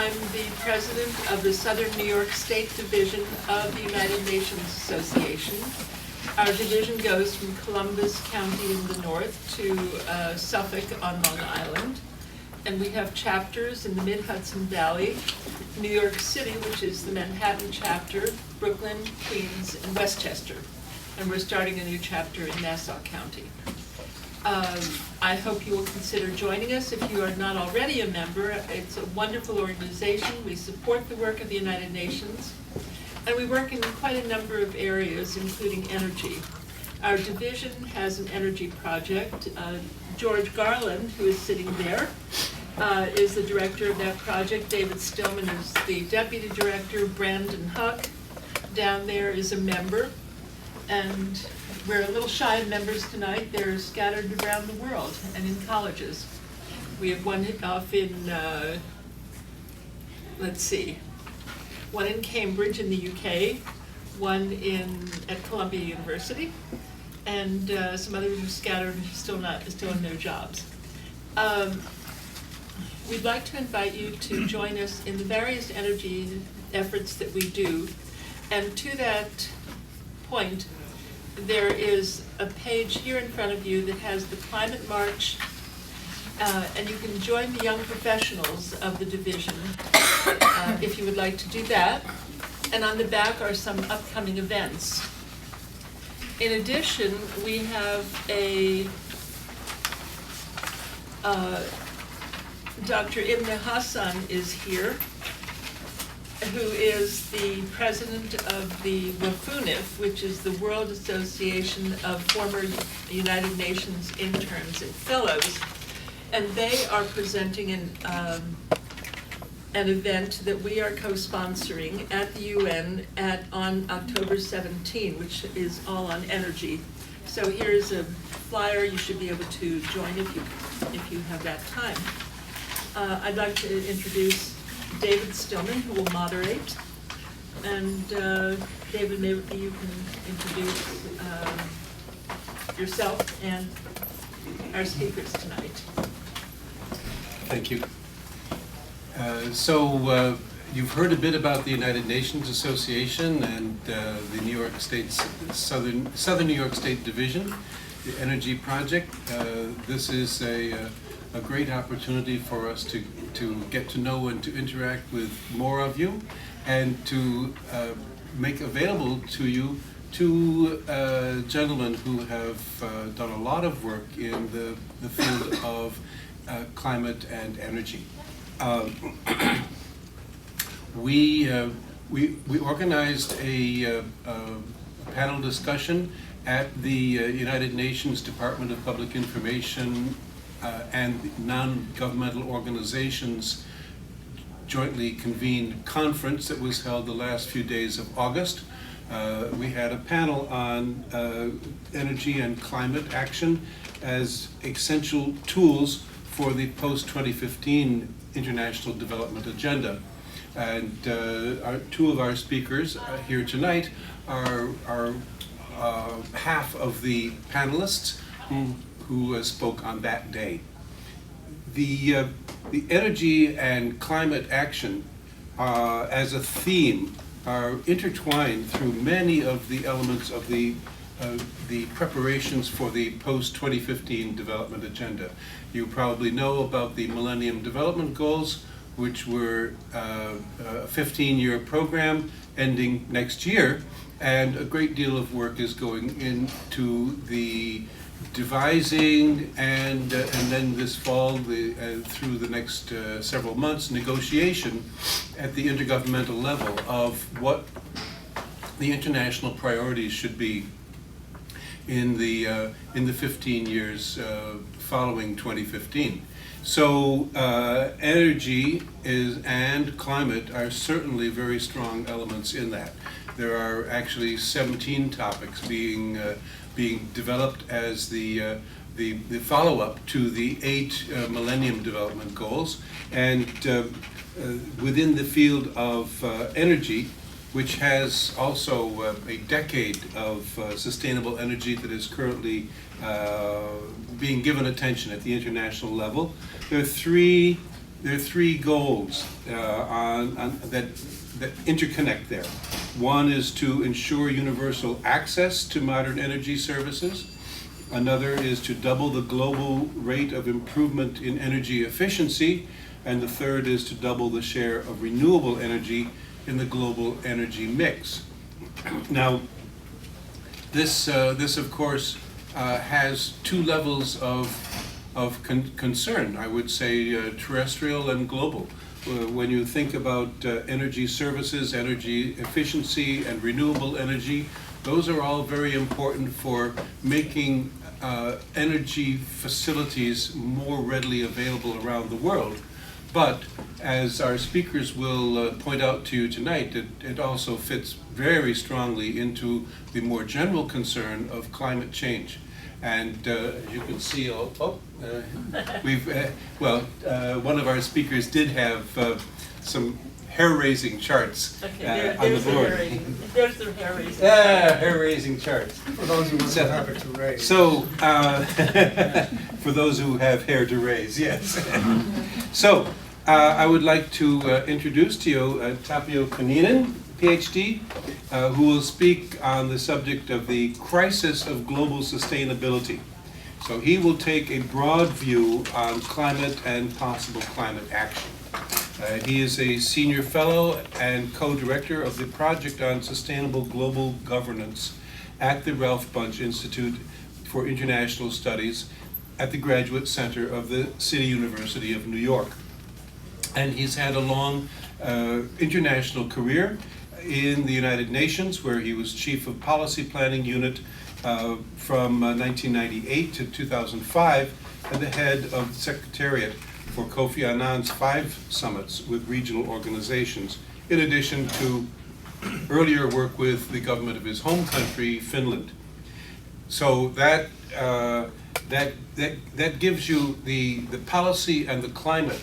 I'm the president of the Southern New York State Division of the United Nations Association. Our division goes from Columbus County in the north to Suffolk on Long Island. And we have chapters in the Mid-Hudson Valley, New York City, which is the Manhattan chapter, Brooklyn, Queens, and Westchester. And we're starting a new chapter in Nassau County. I hope you will consider joining us if you are not already a member. It's a wonderful organization. We support the work of the United Nations, and we work in quite a number of areas, including energy. Our division has an energy project. George Garland, who is sitting there, is the director of that project. David Stillman is the deputy director. Brandon Huck down there is a member. And we're a little shy of members tonight. They're scattered around the world and in colleges. We have one off in, one in Cambridge in the UK, one at Columbia University, and some others are scattered, still in their jobs. We'd like to invite you to join us in the various energy efforts that we do, and to that point, there is a page here in front of you that has the Climate March, and you can join the young professionals of the division if you would like to do that. And on the back are some upcoming events. In addition, we have Dr. Ibn Hassan is here, who is the president of the WFUNIF, which is the World Association of Former United Nations Interns and Fellows, and they are presenting an event that we are co-sponsoring at the UN on October 17, which is all on energy. So here's a flyer. You should be able to join if you have that time. I'd like to introduce David Stillman, who will moderate. And David, maybe you can introduce yourself and our speakers tonight. Thank you. So you've heard a bit about the United Nations Association and the New York State's Southern New York State Division, the Energy Project. This is a great opportunity for us to get to know and to interact with more of you, and to make available to you two gentlemen who have done a lot of work in the field of climate and energy. We organized a panel discussion at the United Nations Department of Public Information and non-governmental organizations jointly convened conference that was held the last few days of August. We had a panel on energy and climate action as essential tools for the post-2015 International Development Agenda. And two of our speakers here tonight are half of the panelists who spoke on that day. The energy and climate action as a theme are intertwined through many of the elements of the preparations for the post-2015 development agenda. You probably know about the Millennium Development Goals, which were a 15-year program ending next year, and a great deal of work is going into the devising and then this fall through the next several months negotiation at the intergovernmental level of what the international priorities should be in the 15 years following 2015. So energy and climate are certainly very strong elements in that. There are actually 17 topics being developed as the follow-up to the 8 Millennium Development Goals, and within the field of energy, which has also a decade of sustainable energy that is currently being given attention at the international level. There are three there are three goals that interconnect there. One is to ensure universal access to modern energy services. Another is to double the global rate of improvement in energy efficiency. And the third is to double the share of renewable energy in the global energy mix. Now, this of course, has two levels of concern, I would say, terrestrial and global. When you think about energy services, energy efficiency, and renewable energy, those are all very important for making energy facilities more readily available around the world. But as our speakers will point out to you tonight, it also fits very strongly into the more general concern of climate change. And as you can see, one of our speakers did have some hair-raising charts on the board. There's the hair-raising. Yeah, hair-raising charts. For those who have it to raise. So, for those who have hair to raise, yes. So, I would like to introduce to you Tapio Kanninen, PhD, who will speak on the subject of the crisis of global sustainability. So he will take a broad view on climate and possible climate action. He is a senior fellow and co-director of the Project on Sustainable Global Governance at the Ralph Bunche Institute for International Studies at the Graduate Center of the City University of New York. And he's had a long international career in the United Nations, where he was Chief of Policy Planning Unit from 1998 to 2005, and the head of the Secretariat for Kofi Annan's 5 summits with regional organizations, in addition to earlier work with the government of his home country, Finland. So that gives you the policy and the climate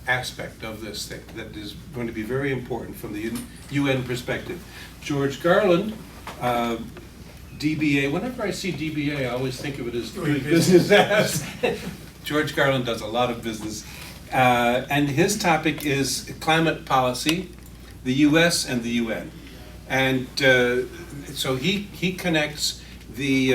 aspect of this thing that is going to be very important from the UN perspective. George Garland, DBA, whenever I see DBA, I always think of it as doing business as. George Garland does a lot of business. And his topic is climate policy, the US and the UN. And so he connects the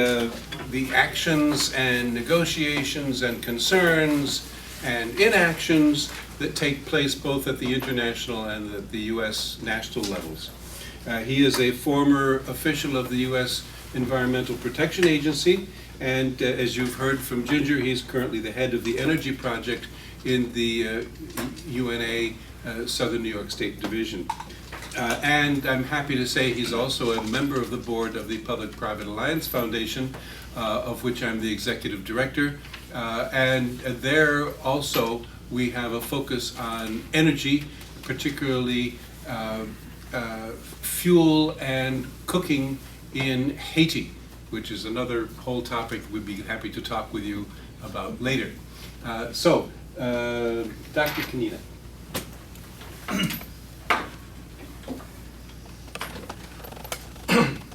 actions and negotiations and concerns and inactions that take place both at the international and at the US national levels. He is a former official of the US Environmental Protection Agency, and as you've heard from Ginger, he's currently the head of the Energy Project in the UNA Southern New York State Division. And I'm happy to say he's also a member of the board of the Public-Private Alliance Foundation, of which I'm the executive director. And there also we have a focus on energy, particularly fuel and cooking in Haiti, which is another whole topic we'd be happy to talk with you about later. Dr. Kanninen.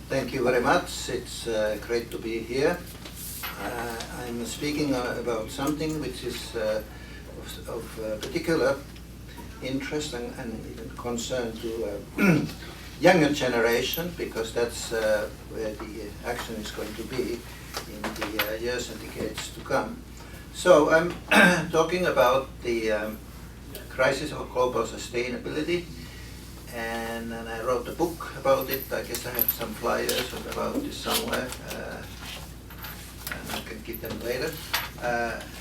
Thank you very much. It's great to be here. I'm speaking about something which is of particular interest and even concern to younger generation, because that's where the action is going to be in the years and decades to come. So I'm talking about the crisis of global sustainability, and I wrote a book about it. I guess I have some flyers about this somewhere, and I can give them later.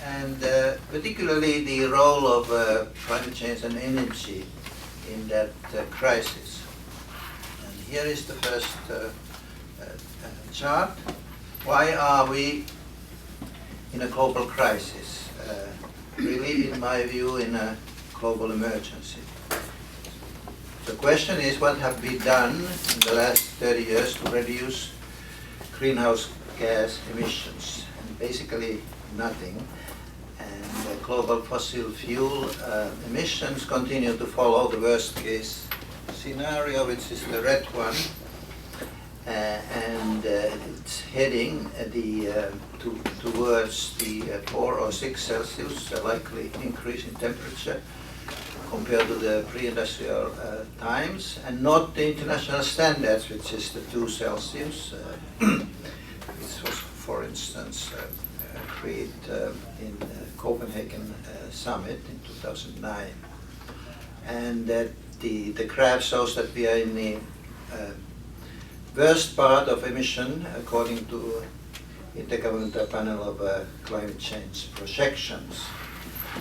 And particularly the role of climate change and energy in that crisis. And here is the first chart. Why are we in a global crisis? Really, in my view, in a global emergency. The question is, what have we done in the last 30 years to reduce greenhouse gas emissions? And basically nothing. And global fossil fuel emissions continue to follow the worst case scenario, which is the red one. And it's heading towards the 4 or 6 Celsius likely increase in temperature compared to the pre-industrial times, and not the international standards, which is the 2 Celsius, which was, for instance, agreed in Copenhagen summit in 2009. And that the graph shows that we are in the worst part of emission according to Intergovernmental Panel of Climate Change Projections.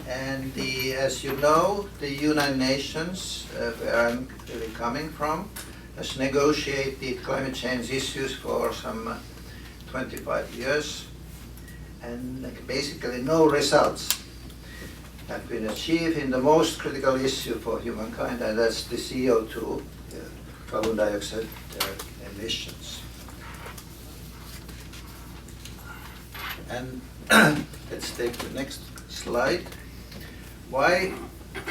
And as you know, the United Nations, where I'm really coming from, has negotiated climate change issues for some 25 years, and basically no results have been achieved in the most critical issue for humankind, and that's the CO2, carbon dioxide emissions. And let's take the next slide. Why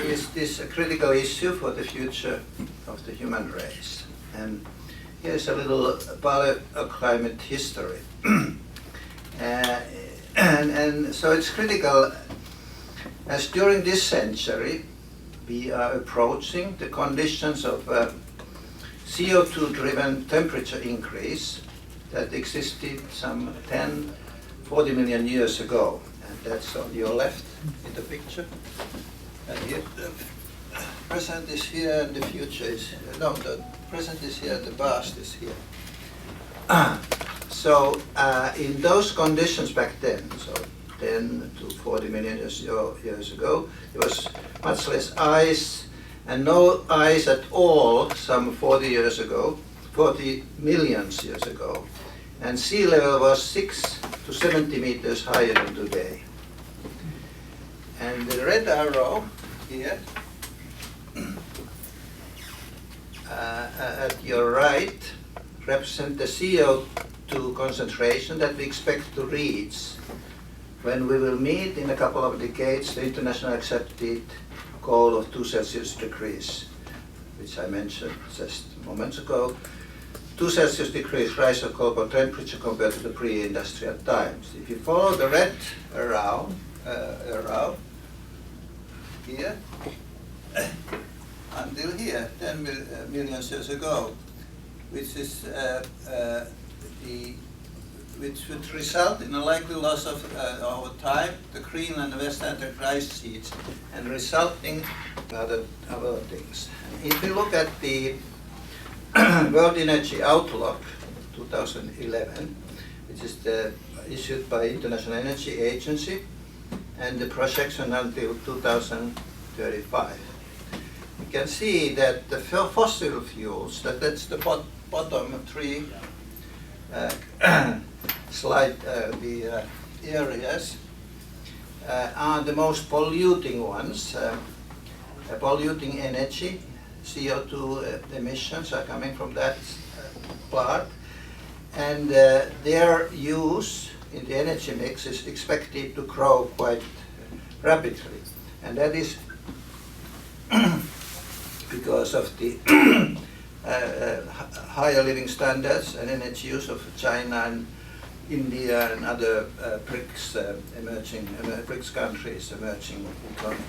is this a critical issue for the future of the human race? And here's a little paleoclimate history. And so it's critical as during this century we are approaching the conditions of CO2-driven temperature increase that existed some 40 million years ago. And that's on your left in the picture. And here, the present is here and the future is, no, the present is here, the past is here. So in those conditions back then, so 10 to 40 million years ago, there was much less ice and no ice at all some 40 million years ago. And sea level was 6 to 70 meters higher than today. And the red arrow here at your right represent the CO2 concentration that we expect to reach when we will meet in a couple of decades the international accepted goal of 2 Celsius decrease, which I mentioned just moments ago. 2 Celsius decrease rise of global temperature compared to the pre-industrial times. If you follow the red arrow here, until here, 10 million years ago, which is which would result in a likely loss of over time the Greenland and West Antarctic ice sheets, and resulting other things. If you look at the World Energy Outlook 2011, which is issued by International Energy Agency, and the projection until 2035. You can see that the fossil fuels, that's the bottom 3 slide, the areas, are the most polluting ones. Polluting energy, CO2 emissions are coming from that part, and their use in the energy mix is expected to grow quite rapidly, and that is because of the higher living standards and energy use of China and India and other BRICS countries, emerging economies.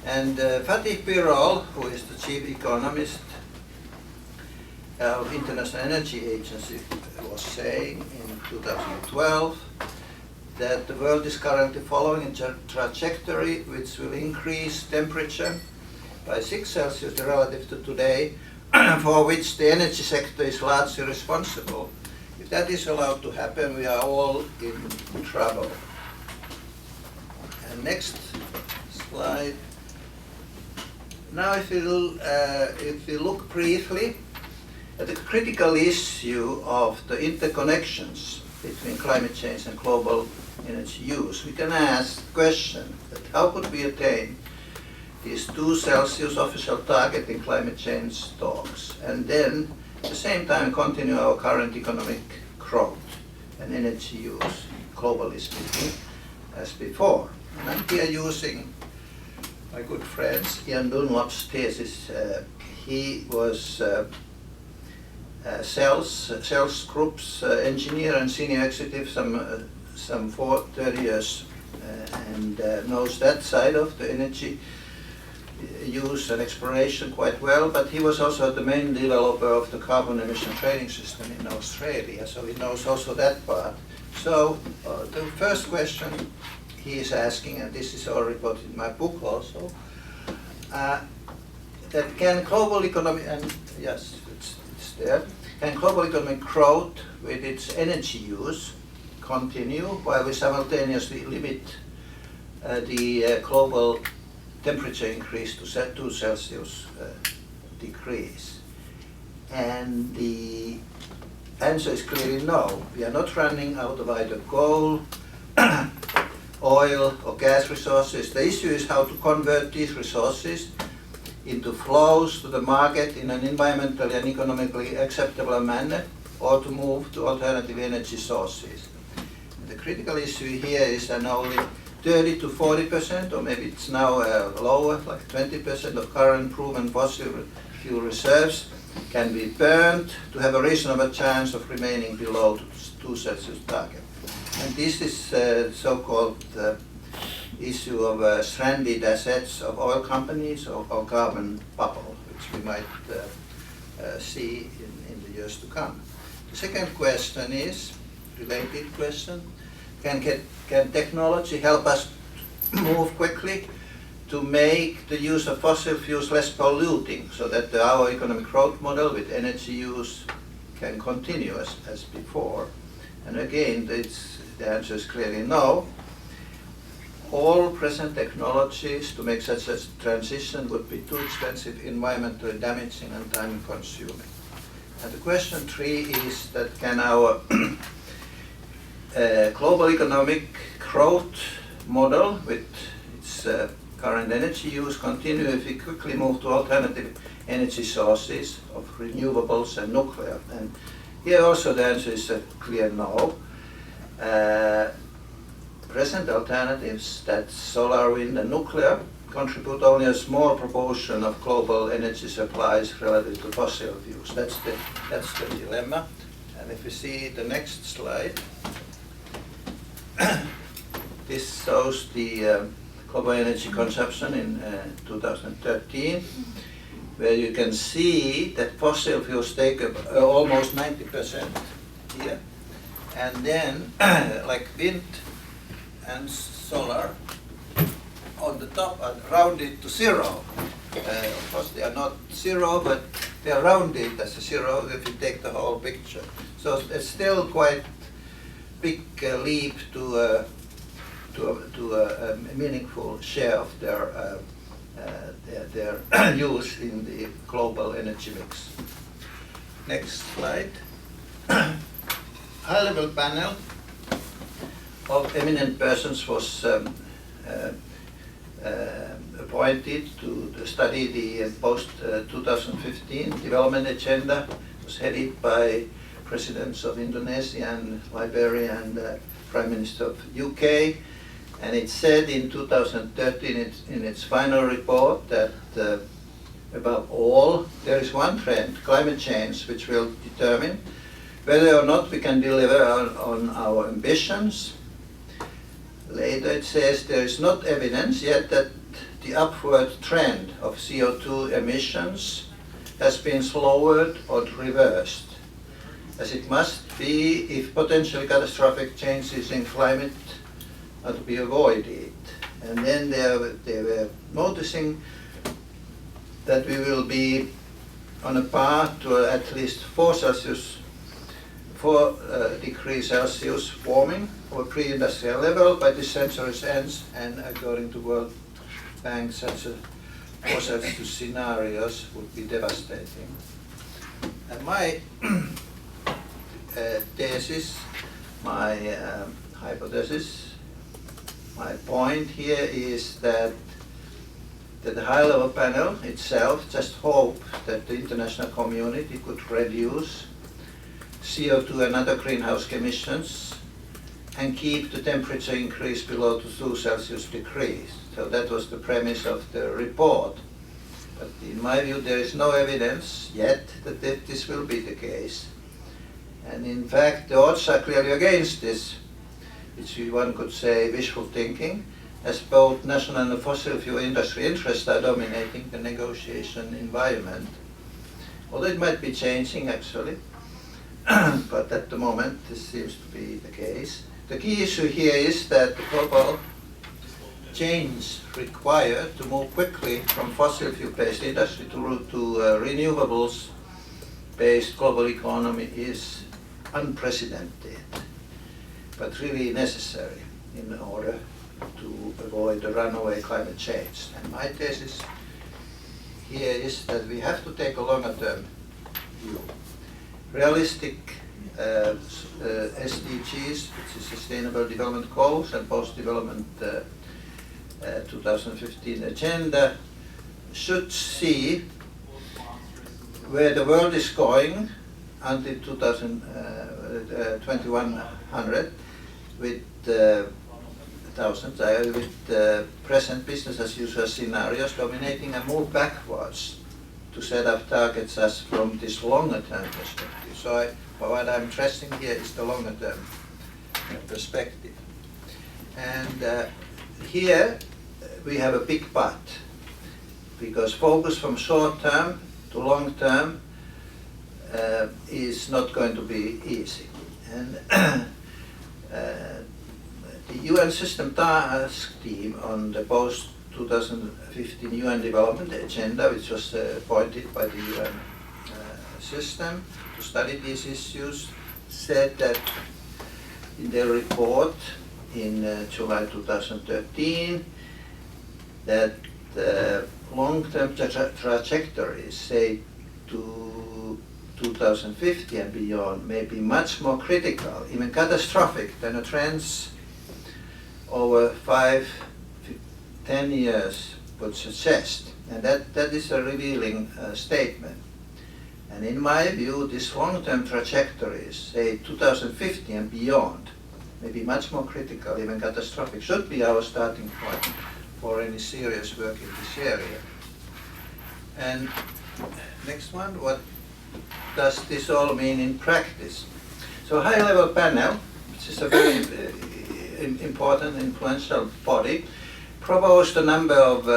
And Fatih Birol, who is the chief economist of International Energy Agency, was saying in 2012 that the world is currently following a trajectory which will increase temperature by 6 Celsius relative to today, for which the energy sector is largely responsible. If that is allowed to happen, we are all in trouble. And next slide. Now if we look briefly at the critical issue of the interconnections between climate change and global energy use, we can ask the question that how could we attain these 2 Celsius official target in climate change talks, and then at the same time continue our current economic growth and energy use, globally speaking, as before. And I'm here using my good friend Ian Dunlop's thesis. He was Sales Group's engineer and senior executive some 30 years, and knows that side of the energy use and exploration quite well, but he was also the main developer of the carbon emission trading system in Australia, so he knows also that part. So the first question he is asking, and this is all reported in my book also, that can global economy, and yes, it's there, can global economic growth with its energy use continue while we simultaneously limit the global temperature increase to 2 Celsius decrease? And the answer is clearly no. We are not running out of either coal, oil or gas resources. The issue is how to convert these resources into flows to the market in an environmentally and economically acceptable manner, or to move to alternative energy sources. And the critical issue here is that only 30 to 40%, or maybe it's now lower, like 20% of current proven fossil fuel reserves can be burned to have a reasonable chance of remaining below 2 Celsius target. And this is so-called issue of stranded assets of oil companies, or carbon bubble, which we might see in the years to come. The second question is, related question, can technology help us move quickly to make the use of fossil fuels less polluting, so that our economic growth model with energy use can continue as before? And again, the answer is clearly no. All present technologies to make such a transition would be too expensive, environmentally damaging and time consuming. And the question 3 is that can our global economic growth model with its current energy use continue if we quickly move to alternative energy sources of renewables and nuclear? And here also the answer is a clear no. Present alternatives, that's solar, wind and nuclear, contribute only a small proportion of global energy supplies relative to fossil fuels. That's the dilemma. And if we see the next slide, this shows the global energy consumption in 2013, where you can see that fossil fuels take up almost 90% here. And then, like wind and solar on the top are rounded to 0. Of course, they are not 0, but they are rounded as a 0 if you take the whole picture. So it's still quite big leap to a meaningful share of their use in the global energy mix. Next slide. High-level panel of eminent persons was appointed to study the post-2015 development agenda. It was headed by presidents of Indonesia and Liberia and Prime Minister of UK. And it said in 2013 in its final report that above all, there is one trend, climate change, which will determine whether or not we can deliver on our ambitions. Later it says there is not evidence yet that the upward trend of CO2 emissions has been slowed or reversed, as it must be if potentially catastrophic changes in climate are to be avoided. And then they were noticing that we will be on a path to at least 4 degrees Celsius warming or pre-industrial level by this century's end, and according to World Bank, such a 4 Celsius scenarios would be devastating. And my thesis, my hypothesis, my point here is that the high-level panel itself just hoped that the international community could reduce CO2 and other greenhouse emissions and keep the temperature increase below 2 Celsius degrees. So that was the premise of the report. But in my view, there is no evidence yet that this will be the case. And in fact, the odds are clearly against this, which one could say wishful thinking. as both national and fossil fuel industry interests are dominating the negotiation environment. Although it might be changing actually, but at the moment this seems to be the case. The key issue here is that the global change required to move quickly from fossil fuel-based industry to renewables-based global economy is unprecedented, but really necessary in order to avoid the runaway climate change. And my thesis here is that we have to take a longer-term view. Realistic SDGs, which is Sustainable Development Goals, and Post-Development 2015 Agenda, should see where the world is going until 2100 with present business as usual scenarios dominating, and move backwards to set up targets as from this longer term perspective. So what I'm stressing here is the longer term perspective. And here we have a big but, because focus from short term to long term is not going to be easy. And the UN System Task Team on the post-2015 UN Development Agenda, which was appointed by the UN system to study these issues, said that in their report in July 2013 that long-term trajectories, say to 2050 and beyond, may be much more critical, even catastrophic, than the trends over 5-10 years would suggest. And that is a revealing statement. And in my view, this long-term trajectories, say 2050 and beyond, may be much more critical, even catastrophic, should be our starting point for any serious work in this area. And next one, what does this all mean in practice? So high-level panel, which is a very important, influential body, proposed a number of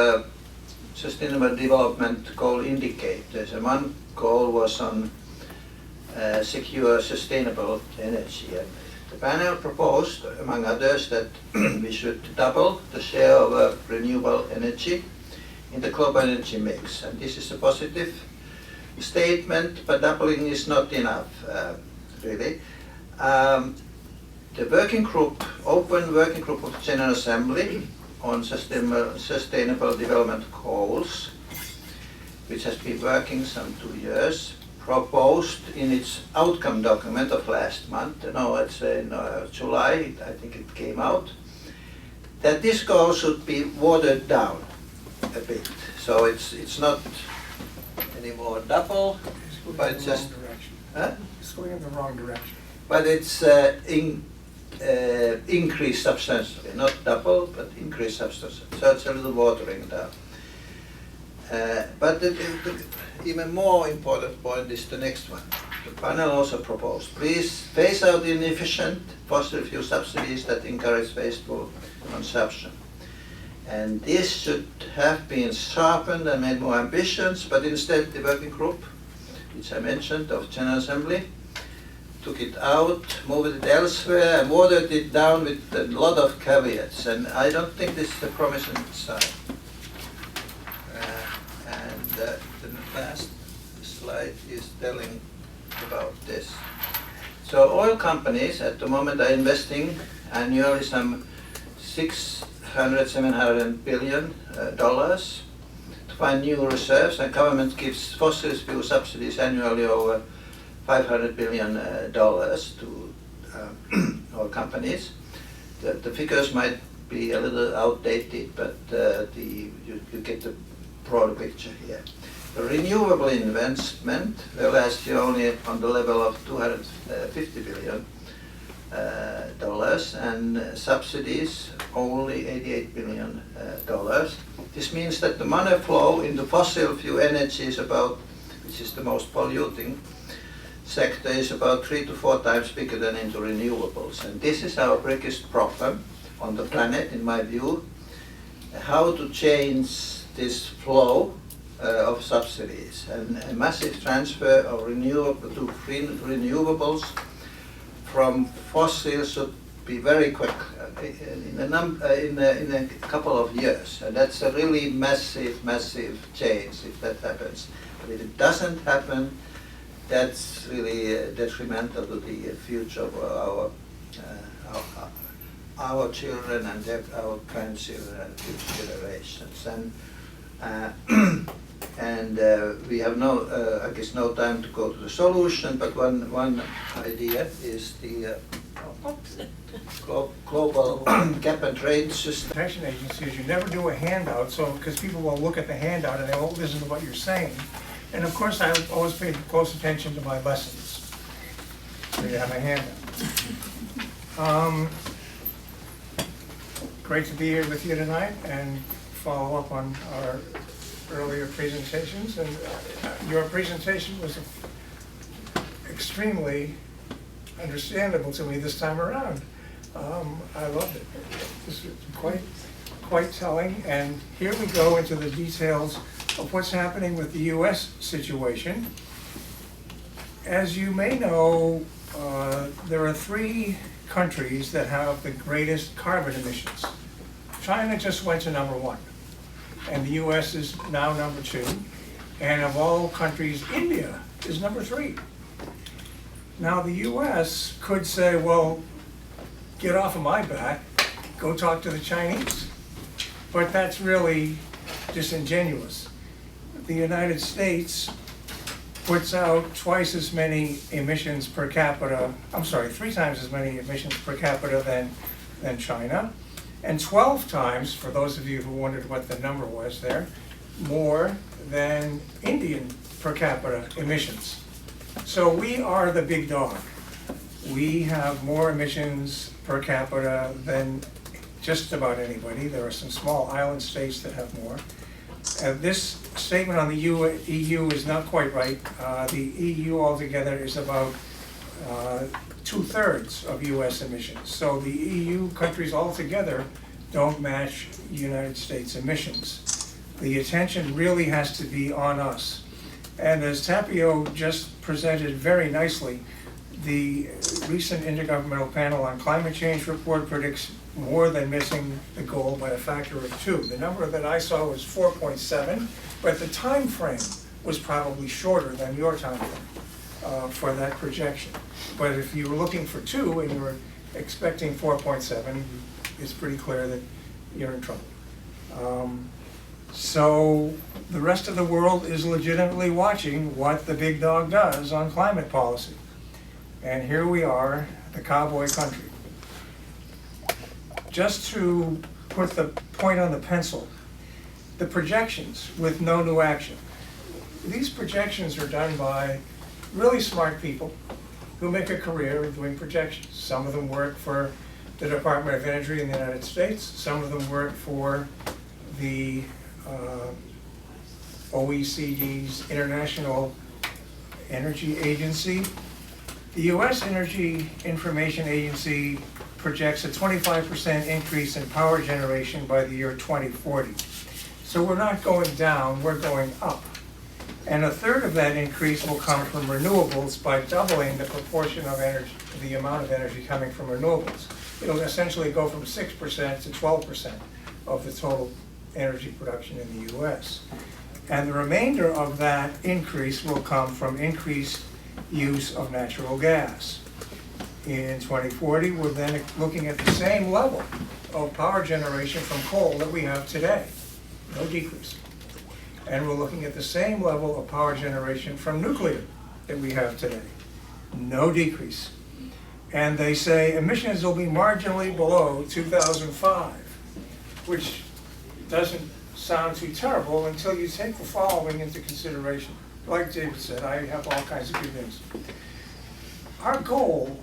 sustainable development goal indicators. And one goal was on secure, sustainable energy. And the panel proposed, among others, that we should double the share of renewable energy in the global energy mix. And this is a positive statement, but doubling is not enough, really. The working group, open working group of the General Assembly on sustainable development goals, which has been working some 2 years, proposed in its outcome document of last month, it's in July, I think it came out, that this goal should be watered down a bit. So it's not anymore double, but it's just It's going in the wrong direction. but it's increased substantially, not double, but increased substantially. So it's a little watering down. But the even more important point is the next one. The panel also proposed, please phase out inefficient fossil fuel subsidies that encourage wasteful consumption. And this should have been sharpened and made more ambitious, but instead the working group, which I mentioned, of General Assembly, took it out, moved it elsewhere, and watered it down with a lot of caveats. And I don't think this is a promising sign. The last slide is telling about this. So oil companies at the moment are investing annually some $600–700 billion to find new reserves, and government gives fossil fuel subsidies annually over $500 billion to oil companies. The figures might be a little outdated, but you get the broader picture here. The renewable investment will last year only on the level of $250 billion, and subsidies only $88 billion. This means that the money flow into fossil fuel energy is about, which is the most polluting sector, is about 3 to 4 times bigger than into renewables. And this is our biggest problem on the planet, in my view, how to change this flow of subsidies, and a massive transfer of renewables from fossils should be very quick, in a couple of years, and that's a really massive change if that happens. But if it doesn't happen, that's really detrimental to the future of our children and our grandchildren and future generations. And we have I guess no time to go to the solution, but one idea is the global cap and trade system. Protection agencies, you never do a handout, so, because people will look at the handout and they won't listen to what you're saying. And of course, I always pay close attention to my lessons. So you have a handout. Great to be here with you tonight and follow up on our earlier presentations. And your presentation was extremely understandable to me this time around. I loved it. This was quite telling. And here we go into the details of what's happening with the U.S. situation. As you may know, there are 3 countries that have the greatest carbon emissions. China just went to number 1, and the U.S. is now number 2. And of all countries, India is number 3. Now the U.S. could say, well, get off of my back, go talk to the Chinese. But that's really disingenuous. The United States puts out twice as many emissions per capita, 3 times as many emissions per capita than China, and 12 times, for those of you who wondered what the number was there, more than Indian per capita emissions. So we are the big dog. We have more emissions per capita than just about anybody. There are some small island states that have more. This statement on the EU is not quite right. The EU altogether is about 2/3 of US emissions. So the EU countries altogether don't match United States emissions. The attention really has to be on us. And as Tapio just presented very nicely, the recent Intergovernmental Panel on Climate Change report predicts more than missing the goal by a factor of 2. The number that I saw was 4.7, but the time frame was probably shorter than your time frame for that projection. But if you were looking for 2 and you were expecting 4.7, it's pretty clear that you're in trouble. So the rest of the world is legitimately watching what the big dog does on climate policy. And here we are, the cowboy country. Just to put the point on the pencil, the projections with no new action. These projections are done by really smart people who make a career in doing projections. Some of them work for the Department of Energy in the United States. Some of them work for the OECD's International Energy Agency. The U.S. Energy Information Agency projects a 25% increase in power generation by the year 2040. So we're not going down, we're going up. And 1/3 of that increase will come from renewables by doubling the proportion of energy, the amount of energy coming from renewables. It'll essentially go from 6% to 12% of the total energy production in the U.S. And the remainder of that increase will come from increased use of natural gas. In 2040, we're then looking at the same level of power generation from coal that we have today, no decrease. And we're looking at the same level of power generation from nuclear that we have today, no decrease. And they say emissions will be marginally below 2005, which doesn't sound too terrible until you take the following into consideration. Like David said, I have all kinds of good news. Our goal,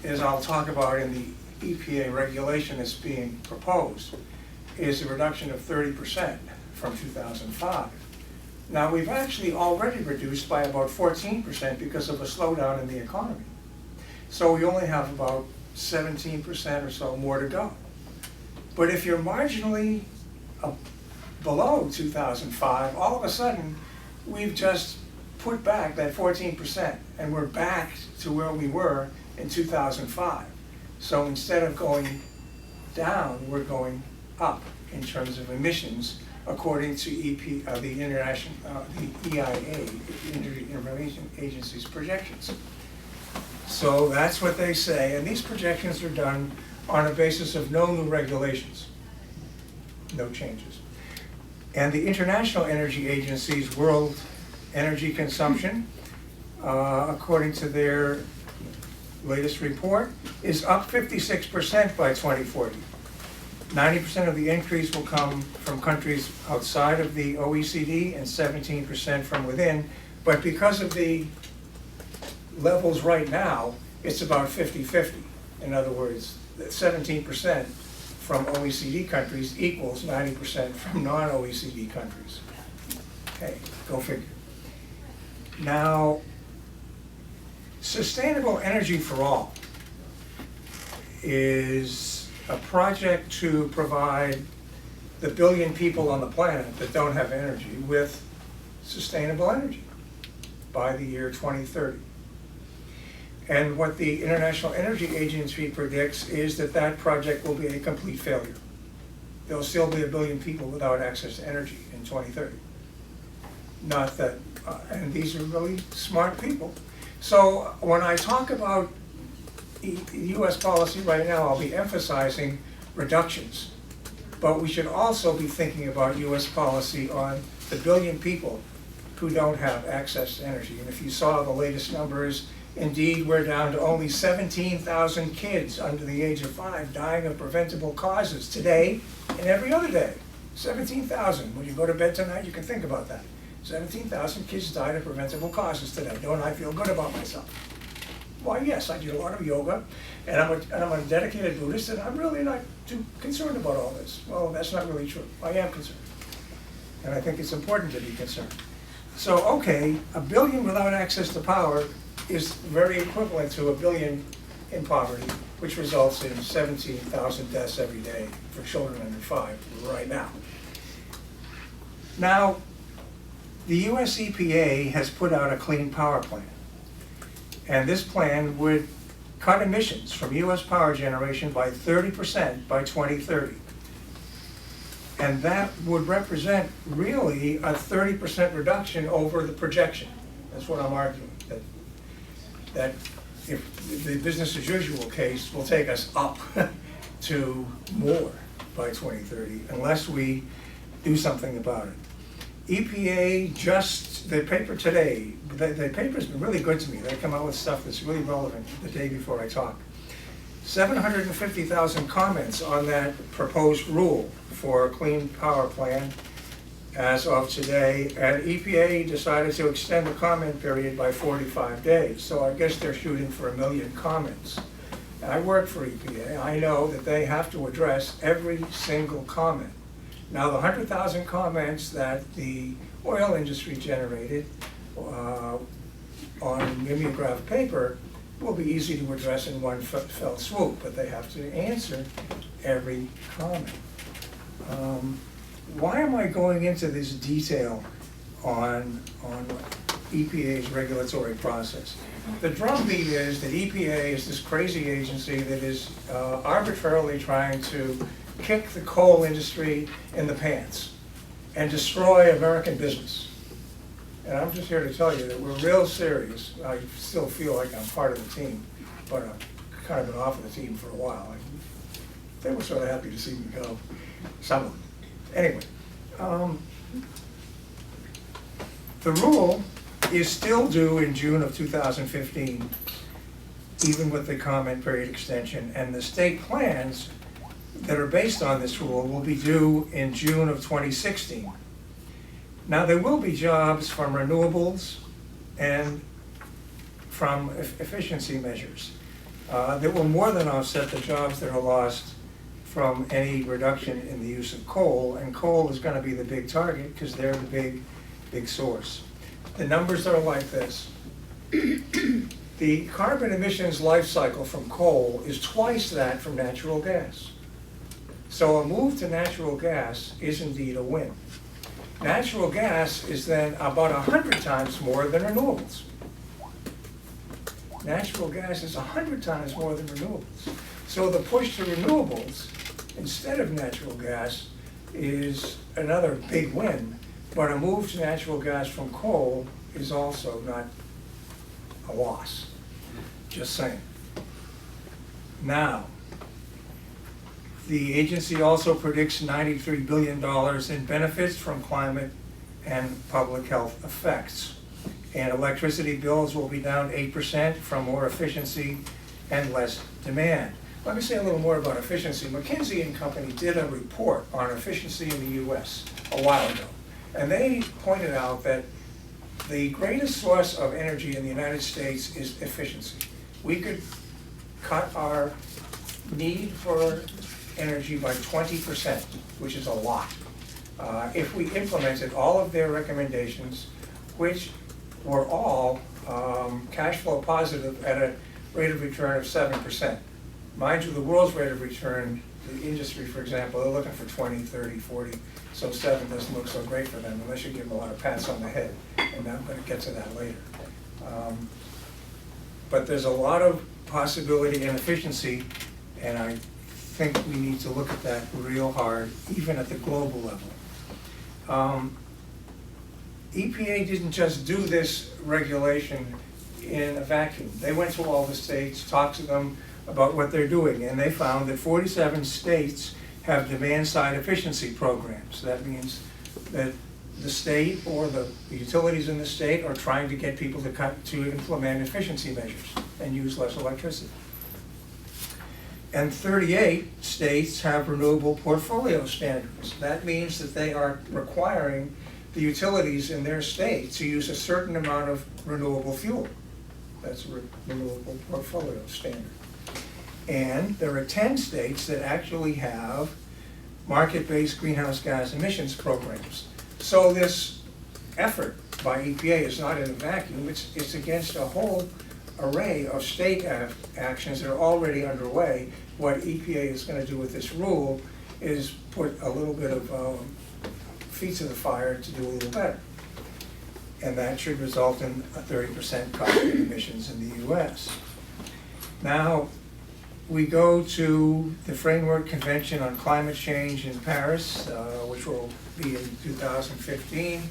as I'll talk about in the EPA regulation that's being proposed, is a reduction of 30% from 2005. Now, we've actually already reduced by about 14% because of a slowdown in the economy. So we only have about 17% or so more to go. But if you're marginally below 2005, all of a sudden, we've just put back that 14%, and we're back to where we were in 2005. So instead of going down, we're going up in terms of emissions, according to the international, the EIA, Energy Information Agency's projections. So that's what they say, and these projections are done on a basis of no new regulations, no changes. And the International Energy Agency's world energy consumption, according to their latest report, is up 56% by 2040. 90% of the increase will come from countries outside of the OECD and 17% from within. But because of the levels right now, it's about 50-50. In other words, 17% from OECD countries equals 90% from non-OECD countries. Okay, go figure. Now, Sustainable Energy for All is a project to provide the billion people on the planet that don't have energy with sustainable energy by the year 2030. And what the International Energy Agency predicts is that that project will be a complete failure. There'll still be a billion people without access to energy in 2030. Not that, and these are really smart people. So when I talk about US policy right now, I'll be emphasizing reductions. But we should also be thinking about US policy on the billion people who don't have access to energy. And if you saw the latest numbers, indeed, we're down to only 17,000 kids under the age of 5 dying of preventable causes today and every other day. 17,000. When you go to bed tonight, you can think about that. 17,000 kids died of preventable causes today. Don't I feel good about myself? Why, yes, I do a lot of yoga, and I'm a dedicated Buddhist, and I'm really not too concerned about all this. Well, that's not really true. I am concerned. And I think it's important to be concerned. So, okay, a billion without access to power is very equivalent to a billion in poverty, which results in 17,000 deaths every day for children under 5 right now. Now, the US EPA has put out a clean power plan. And this plan would cut emissions from US power generation by 30% by 2030. And that would represent really a 30% reduction over the projection. That's what I'm arguing, that if the business as usual case will take us up to more by 2030 unless we do something about it. EPA just, the paper today, the paper's been really good to me. They come out with stuff that's really relevant the day before I talk. 750,000 comments on that proposed rule for a clean power plan as of today, and EPA decided to extend the comment period by 45 days. So I guess they're shooting for 1 million comments. I work for EPA. I know that they have to address every single comment. Now, the 100,000 comments that the oil industry generated on mimeograph paper will be easy to address in one fell swoop, but they have to answer every comment. Why am I going into this detail on EPA's regulatory process? The drumbeat is that EPA is this crazy agency that is arbitrarily trying to kick the coal industry in the pants and destroy American business. And I'm just here to tell you that we're real serious. I still feel like I'm part of the team, but I've kind of been off of the team for a while. They were sort of happy to see me go, some of them. Anyway, the rule is still due in June of 2015, even with the comment period extension, and the state plans that are based on this rule will be due in June of 2016. Now, there will be jobs from renewables and from efficiency measures that will more than offset the jobs that are lost from any reduction in the use of coal, and coal is going to be the big target because they're the big source. The numbers are like this. The carbon emissions life cycle from coal is twice that from natural gas. So a move to natural gas is indeed a win. Natural gas is then about 100 times more than renewables. Natural gas is 100 times more than renewables. So the push to renewables instead of natural gas is another big win, but a move to natural gas from coal is also not a loss. Just saying. Now, the agency also predicts $93 billion in benefits from climate and public health effects. And electricity bills will be down 8% from more efficiency and less demand. Let me say a little more about efficiency. McKinsey and Company did a report on efficiency in the US a while ago. And they pointed out that the greatest source of energy in the United States is efficiency. We could cut our need for energy by 20%, which is a lot. If we implemented all of their recommendations, which were all cash flow positive at a rate of return of 7%. Mind you, the world's rate of return, the industry, for example, they're looking for 20, 30, 40, so 7 doesn't look so great for them unless you give them a lot of pats on the head, and I'm going to get to that later. But there's a lot of possibility and efficiency, and I think we need to look at that real hard, even at the global level. EPA didn't just do this regulation in a vacuum. They went to all the states, talked to them about what they're doing, and they found that 47 states have demand-side efficiency programs. That means that the state or the utilities in the state are trying to get people to implement efficiency measures and use less electricity. And 38 states have renewable portfolio standards. That means that they are requiring the utilities in their state to use a certain amount of renewable fuel. That's a renewable portfolio standard. And there are 10 states that actually have market-based greenhouse gas emissions programs. So this effort by EPA is not in a vacuum. It's against a whole array of state actions that are already underway. What EPA is going to do with this rule is put a little bit of feet to the fire to do a little better. And that should result in a 30% cut in emissions in the US. Now, we go to the Framework Convention on Climate Change in Paris, which will be in 2015,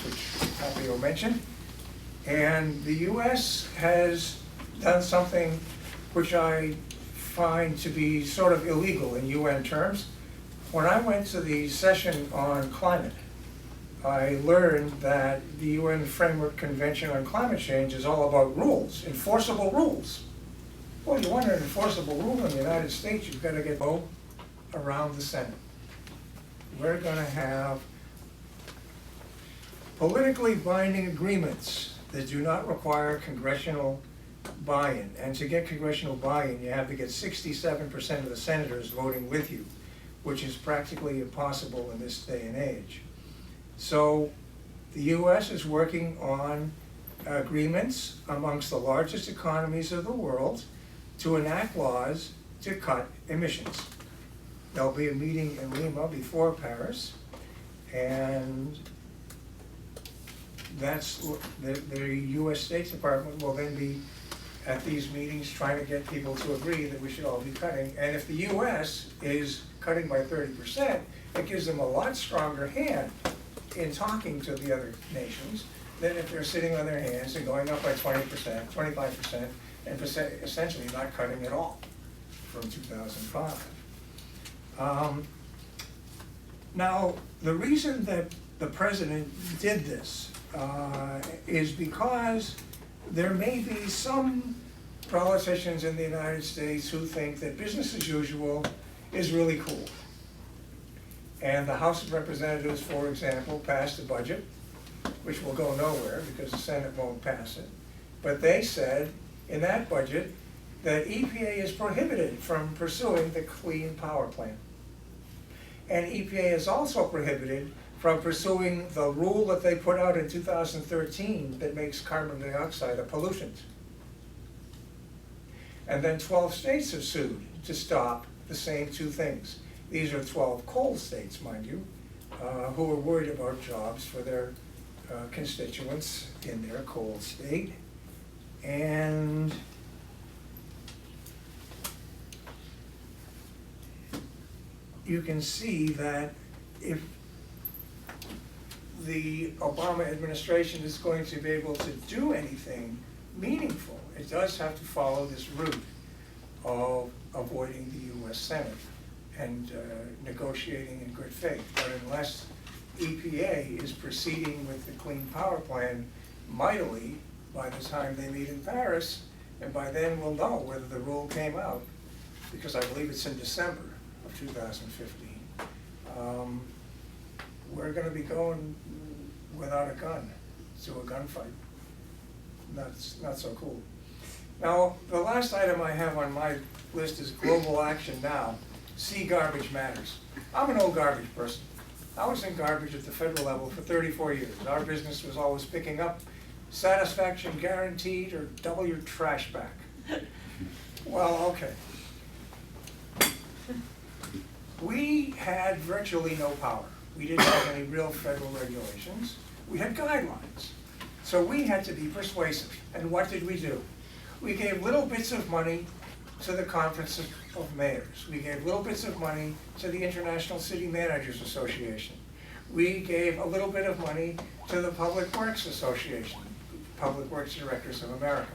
which Tapio mentioned. And the US has done something which I find to be sort of illegal in UN terms. When I went to the session on climate, I learned that the UN Framework Convention on Climate Change is all about rules, enforceable rules. Well, you want an enforceable rule in the United States, you've got to get vote around the Senate. We're going to have politically binding agreements that do not require congressional buy-in. And to get congressional buy-in, you have to get 67% of the senators voting with you, which is practically impossible in this day and age. So the US is working on agreements amongst the largest economies of the world to enact laws to cut emissions. There'll be a meeting in Lima before Paris, and that's the US State Department will then be at these meetings trying to get people to agree that we should all be cutting. And if the US is cutting by 30%, it gives them a lot stronger hand in talking to the other nations than if they're sitting on their hands and going up by 20%, 25%, and essentially not cutting at all from 2005. Now, the reason that the president did this is because there may be some politicians in the United States who think that business as usual is really cool. And the House of Representatives, for example, passed a budget, which will go nowhere because the Senate won't pass it. But they said in that budget that EPA is prohibited from pursuing the Clean Power Plan. And EPA is also prohibited from pursuing the rule that they put out in 2013 that makes carbon dioxide a pollutant. And then 12 states have sued to stop the same two things. These are 12 coal states, mind you, who are worried about jobs for their constituents in their coal state. And you can see that if the Obama administration is going to be able to do anything meaningful, it does have to follow this route of avoiding the US Senate and negotiating in good faith. But unless EPA is proceeding with the Clean Power Plan mightily by the time they meet in Paris, and by then we'll know whether the rule came out, because I believe it's in December of 2015. We're going to be going without a gun to a gunfight. That's not so cool. Now, the last item I have on my list is global action now. See Garbage Matters. I'm an old garbage person. I was in garbage at the federal level for 34 years. Our business was always picking up, satisfaction guaranteed, or double your trash back. Well, okay. We had virtually no power. We didn't have any real federal regulations. We had guidelines. So we had to be persuasive. And what did we do? We gave little bits of money to the Conference of Mayors. We gave little bits of money to the International City Managers Association. We gave a little bit of money to the Public Works Association, Public Works Directors of America,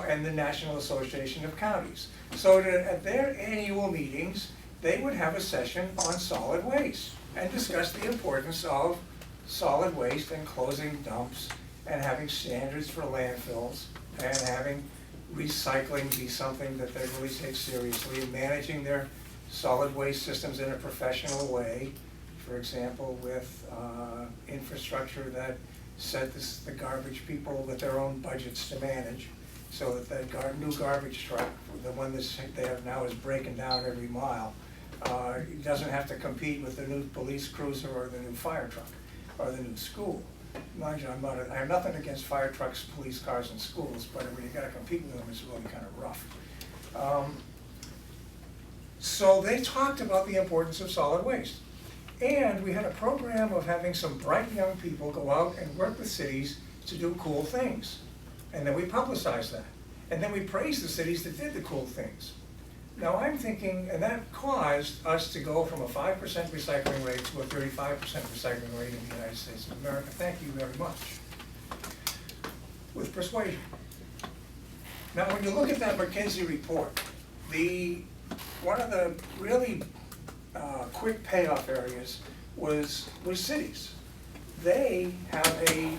and the National Association of Counties. So that at their annual meetings, they would have a session on solid waste and discuss the importance of solid waste and closing dumps and having standards for landfills and having recycling be something that they really take seriously and managing their solid waste systems in a professional way. For example, with infrastructure that set the garbage people with their own budgets to manage, so that the new garbage truck, the one that they have now is breaking down every mile, doesn't have to compete with the new police cruiser or the new fire truck or the new school. Mind you, I have nothing against fire trucks, police cars, and schools, but when you got to compete with them, it's really kind of rough. So they talked about the importance of solid waste. And we had a program of having some bright young people go out and work with cities to do cool things. And then we publicized that. And then we praised the cities that did the cool things. Now I'm thinking, and that caused us to go from a 5% recycling rate to a 35% recycling rate in the United States of America. Thank you very much. With persuasion. Now when you look at that McKinsey report, one of the really quick payoff areas was cities. They have a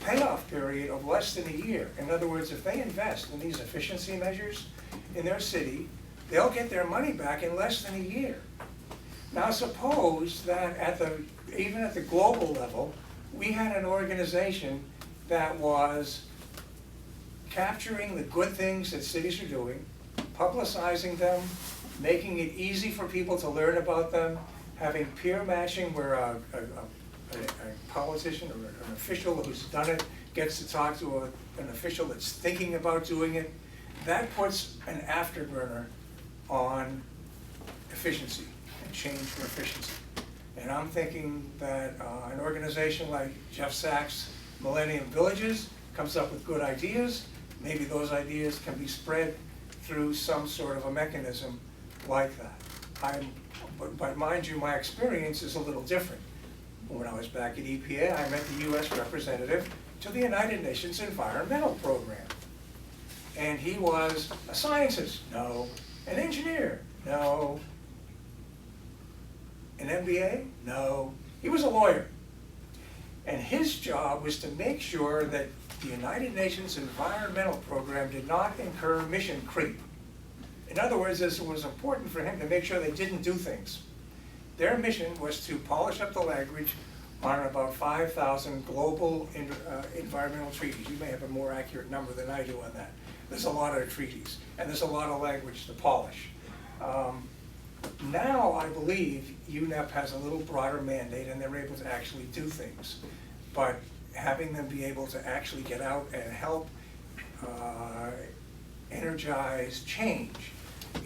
payoff period of less than a year. In other words, if they invest in these efficiency measures in their city, they'll get their money back in less than a year. Now suppose that even at the global level, we had an organization that was capturing the good things that cities are doing, publicizing them, making it easy for people to learn about them, having peer matching where a politician or an official who's done it gets to talk to an official that's thinking about doing it. That puts an afterburner on efficiency and change for efficiency. And I'm thinking that an organization like Jeff Sachs' Millennium Villages comes up with good ideas. Maybe those ideas can be spread through some sort of a mechanism like that. But mind you, my experience is a little different. When I was back at EPA, I met the US representative to the United Nations Environmental Program. And he was a scientist, no. An engineer, no. An MBA, no. He was a lawyer. And his job was to make sure that the United Nations Environmental Program did not incur mission creep. In other words, it was important for him to make sure they didn't do things. Their mission was to polish up the language on about 5,000 global environmental treaties. You may have a more accurate number than I do on that. There's a lot of treaties, and there's a lot of language to polish. Now, I believe UNEP has a little broader mandate, and they're able to actually do things. But having them be able to actually get out and help energize change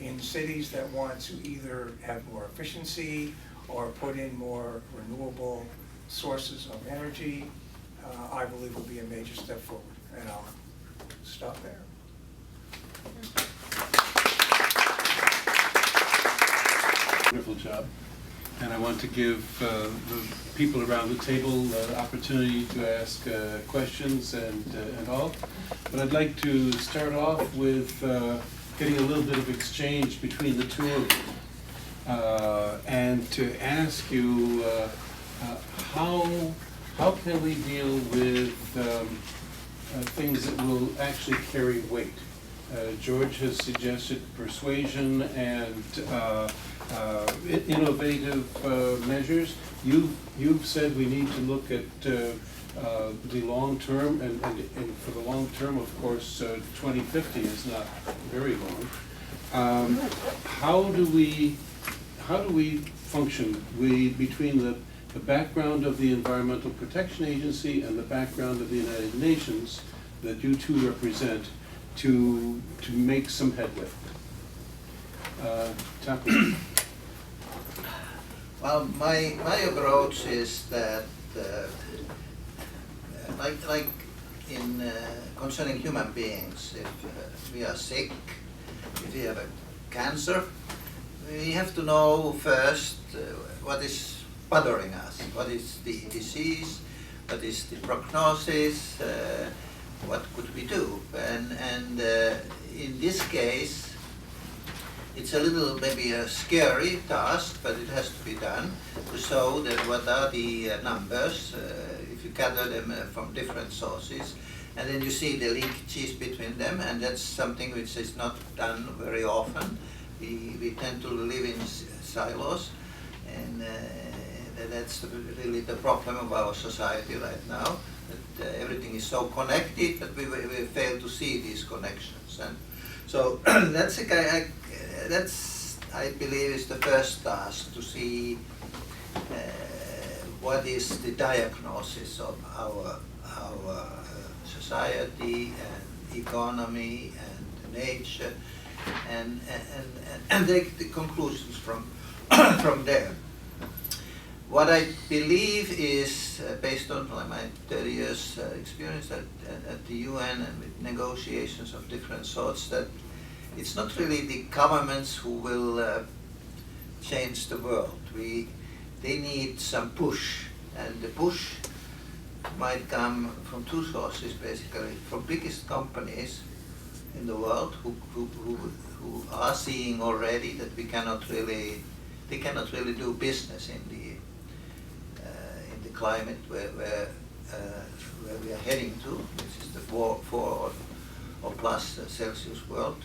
in cities that want to either have more efficiency or put in more renewable sources of energy, I believe will be a major step forward, and I'll stop there. Wonderful job. And I want to give the people around the table the opportunity to ask questions and all. But I'd like to start off with getting a little bit of exchange between the two of you. And to ask you, how can we deal with things that will actually carry weight? George has suggested persuasion and innovative measures. You've said we need to look at the long term, and for the long term, of course, 2050 is not very long. How do we function between the background of the Environmental Protection Agency and the background of the United Nations that you two represent to make some headway? Tapio. Well, my approach is that, like in concerning human beings, if we are sick, if we have a cancer, we have to know first what is bothering us, what is the disease, what is the prognosis, what could we do, and in this case, it's a little maybe a scary task, but it has to be done to show that what are the numbers, if you gather them from different sources, and then you see the linkages between them, and that's something which is not done very often. We tend to live in silos, and that's really the problem of our society right now, that everything is so connected that we fail to see these connections. And so that's I believe is the first task, to see what is the diagnosis of our society and economy and nature, and take the conclusions from there. What I believe is, based on my 30 years experience at the UN and with negotiations of different sorts, that it's not really the governments who will change the world. They need some push, and the push might come from two sources, basically, from biggest companies in the world who are seeing already that they cannot really do business in the climate where we are heading to, which is the 4 or plus Celsius world.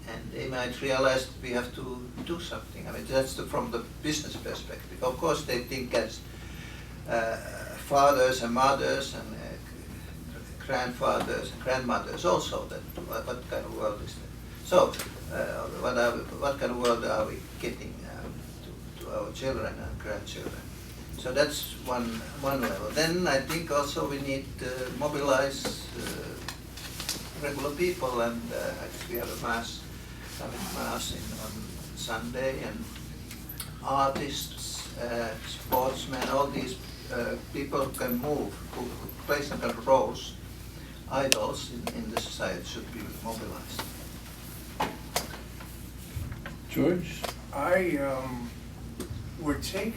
And they might realize that we have to do something. I mean, that's from the business perspective. Of course, they think as fathers and mothers and grandfathers and grandmothers also, that what kind of world is that? So, what kind of world are we getting to our children and grandchildren? So that's one level. Then I think also we need to mobilize regular people, and we have a mass on Sunday, and artists, sportsmen, all these people who can move, who play some kind of roles, idols in the society, should be mobilized. George? I would take